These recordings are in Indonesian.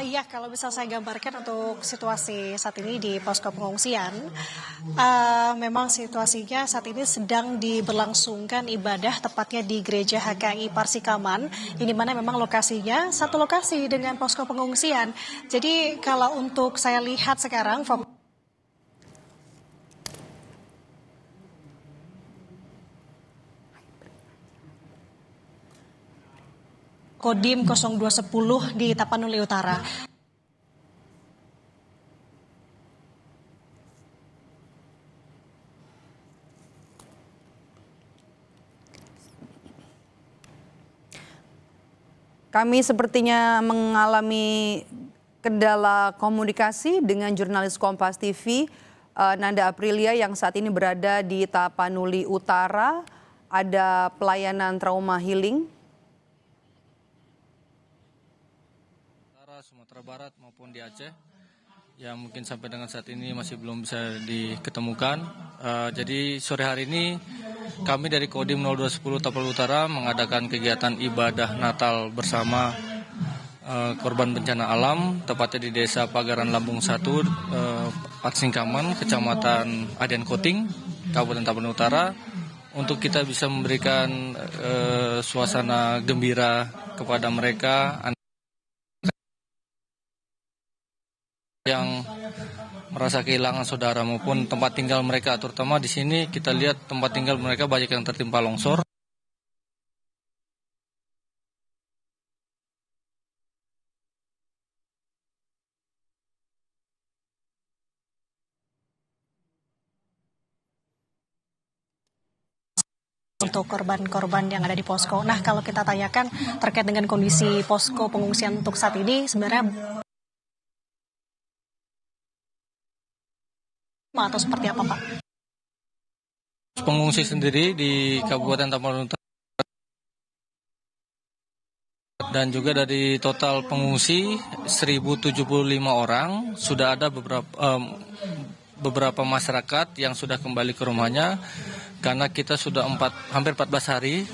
Iya, kalau bisa saya gambarkan untuk situasi saat ini di posko pengungsian, memang situasinya saat ini sedang diberlangsungkan ibadah tepatnya di Gereja HKI Parsikaman, ini mana memang lokasinya satu lokasi dengan posko pengungsian. Jadi kalau untuk saya lihat sekarang, Kodim 0210 di Tapanuli Utara. Kami sepertinya mengalami kendala komunikasi dengan jurnalis Kompas TV, Nanda Aprilia yang saat ini berada di Tapanuli Utara. Ada pelayanan trauma healing. Sumatera Barat maupun di Aceh, yang mungkin sampai dengan saat ini masih belum bisa diketemukan. Jadi sore hari ini kami dari Kodim 0210 Tapanuli Utara mengadakan kegiatan ibadah Natal bersama korban bencana alam, tepatnya di Desa Pagaran Lambung 1, Patsingkaman, Kecamatan Adian Koting, Kabupaten Tapanuli Utara, untuk kita bisa memberikan suasana gembira kepada mereka yang merasa kehilangan saudara maupun tempat tinggal mereka. Terutama di sini kita lihat tempat tinggal mereka banyak yang tertimpa longsor. Untuk korban-korban yang ada di posko. Nah, kalau kita tanyakan terkait dengan kondisi posko pengungsian untuk saat ini, sebenarnya atau seperti apa, Pak? Pengungsi sendiri di Kabupaten Tapanuli Utara dan juga dari total pengungsi 1.075 orang, sudah ada beberapa masyarakat yang sudah kembali ke rumahnya karena kita sudah hampir 14 hari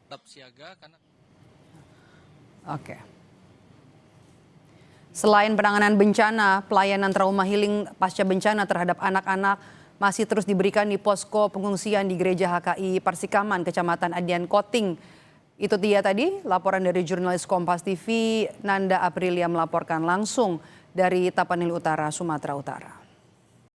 tetap siaga karena Oke. Selain penanganan bencana, pelayanan trauma healing pasca bencana terhadap anak-anak masih terus diberikan di posko pengungsian di Gereja HKI Parsikaman, Kecamatan Adian Koting. Itu dia tadi laporan dari jurnalis Kompas TV, Nanda Aprilia melaporkan langsung dari Tapanuli Utara, Sumatera Utara.